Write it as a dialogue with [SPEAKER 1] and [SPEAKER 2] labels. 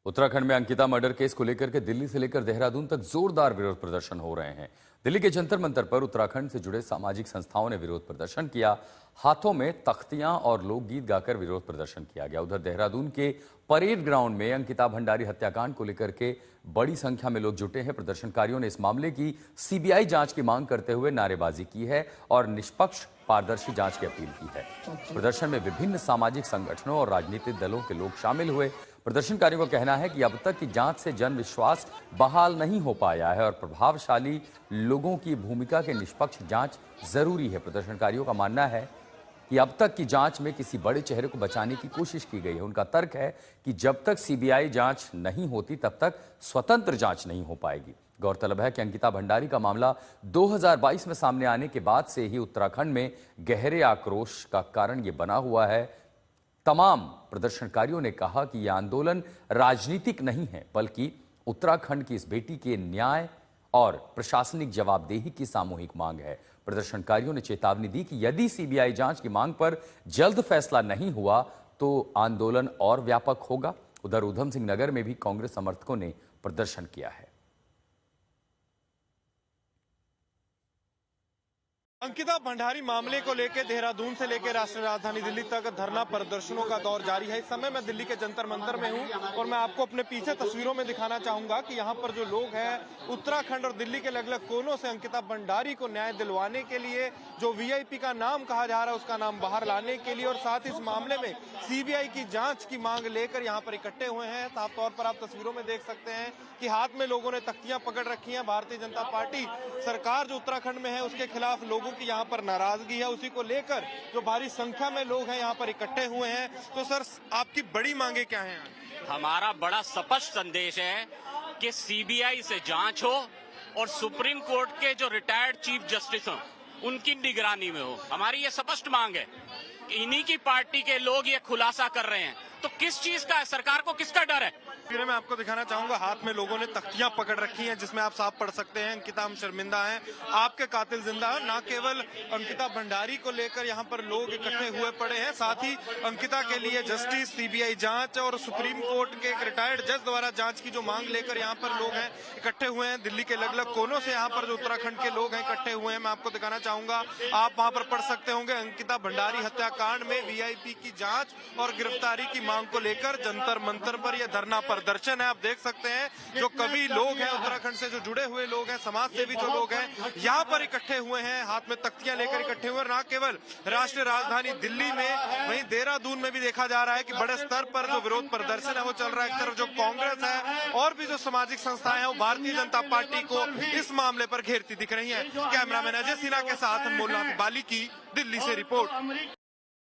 [SPEAKER 1] उत्तराखंड में Ankita murder case को लेकर के दिल्ली से लेकर देहरादून तक जोरदार विरोध प्रदर्शन हो रहे हैं। दिल्ली के जंतर मंतर पर उत्तराखंड से जुड़े सामाजिक संस्थाओं ने विरोध प्रदर्शन किया। हाथों में तख्तियां और लोकगीत गाकर विरोध प्रदर्शन किया गया। उधर देहरादून के परेड ग्राउंड में अंकिता भंडारी हत्याकांड को लेकर के बड़ी संख्या में लोग जुटे हैं। प्रदर्शनकारियों ने इस मामले की सीबीआई जांच की मांग करते हुए नारेबाजी की है और निष्पक्ष पारदर्शी जांच की अपील की है। प्रदर्शन में विभिन्न सामाजिक संगठनों और राजनीतिक दलों के लोग शामिल हुए। प्रदर्शनकारियों का कहना है कि अब तक की जांच से जन विश्वास बहाल नहीं हो पाया है और प्रभावशाली लोगों की भूमिका के निष्पक्ष जांच जरूरी है। प्रदर्शनकारियों का मानना है कि अब तक की जांच में किसी बड़े चेहरे को बचाने की कोशिश की गई है। उनका तर्क है कि जब तक सीबीआई जांच नहीं होती तब तक स्वतंत्र जांच नहीं हो पाएगी। गौरतलब है कि अंकिता भंडारी का मामला 2022 में सामने आने के बाद से ही उत्तराखंड में गहरे आक्रोश का कारण ये बना हुआ है। तमाम प्रदर्शनकारियों ने कहा कि यह आंदोलन राजनीतिक नहीं है, बल्कि उत्तराखंड की इस बेटी के न्याय और प्रशासनिक जवाबदेही की सामूहिक मांग है। प्रदर्शनकारियों ने चेतावनी दी कि यदि सीबीआई जांच की मांग पर जल्द फैसला नहीं हुआ तो आंदोलन और व्यापक होगा। उधर ऊधम सिंह नगर में भी कांग्रेस समर्थकों ने प्रदर्शन किया है।
[SPEAKER 2] अंकिता भंडारी मामले को लेकर देहरादून से लेकर राष्ट्रीय राजधानी दिल्ली तक धरना प्रदर्शनों का दौर जारी है। इस समय मैं दिल्ली के जंतर मंतर में हूं और मैं आपको अपने पीछे तस्वीरों में दिखाना चाहूंगा कि यहां पर जो लोग हैं उत्तराखंड और दिल्ली के अलग अलग कोनों से अंकिता भंडारी को न्याय दिलवाने के लिए, जो वीआईपी का नाम कहा जा रहा है उसका नाम बाहर लाने के लिए और साथ ही इस मामले में सीबीआई की जांच की मांग लेकर यहाँ पर इकट्ठे हुए हैं। साफ तौर पर आप तस्वीरों में देख सकते हैं कि हाथ में लोगों ने तख्तियां पकड़ रखी हैं। भारतीय जनता पार्टी सरकार जो उत्तराखंड में है उसके खिलाफ लोगों की यहाँ पर नाराजगी है, उसी को लेकर जो भारी संख्या में लोग हैं यहाँ पर इकट्ठे हुए हैं। तो सर, आपकी बड़ी मांगे क्या हैं?
[SPEAKER 3] हमारा बड़ा स्पष्ट संदेश है कि सीबीआई से जांच हो और सुप्रीम कोर्ट के जो रिटायर्ड चीफ जस्टिस हो उनकी निगरानी में हो। हमारी ये स्पष्ट मांग है। इन्हीं की पार्टी के लोग ये खुलासा कर रहे हैं, तो किस चीज का है? सरकार को किसका डर है?
[SPEAKER 2] फिर मैं आपको दिखाना चाहूंगा, हाथ में लोगों ने तख्तियां पकड़ रखी हैं जिसमें आप साफ पढ़ सकते हैं, अंकिता हम शर्मिंदा हैं, आपके कातिल जिंदा है। ना केवल अंकिता भंडारी को लेकर यहाँ पर लोग इकट्ठे हुए पड़े हैं, साथ ही अंकिता के लिए जस्टिस, सीबीआई जांच और सुप्रीम कोर्ट के एक रिटायर्ड जज द्वारा जांच की जो मांग लेकर यहाँ पर लोग हैं इकट्ठे हुए हैं। दिल्ली के अलग अलग कोनों से यहाँ पर जो उत्तराखंड के लोग हैं इकट्ठे हुए हैं। मैं आपको दिखाना चाहूंगा, आप वहां पर पढ़ सकते होंगे, अंकिता भंडारी हत्याकांड में वीआईपी की जांच और गिरफ्तारी की मांग को लेकर जंतर मंतर पर यह धरना प्रदर्शन है। आप देख सकते हैं जो कवि लोग हैं उत्तराखंड से जो जुड़े हुए लोग हैं, समाज सेवी जो लोग हैं यहाँ पर इकट्ठे हुए हैं, हाथ में तख्तियां लेकर इकट्ठे हुए हैं। ना केवल राष्ट्रीय राजधानी दिल्ली में, वहीं देहरादून में भी देखा जा रहा है कि बड़े स्तर पर जो विरोध प्रदर्शन है वो चल रहा है। एक तरफ जो कांग्रेस है और भी जो सामाजिक संस्थाएं हैं वो भारतीय जनता पार्टी को इस मामले पर घेरती दिख रही है। कैमरामैन अजय सिन्हा के साथ अनमोल नाथ बाली की दिल्ली से रिपोर्ट।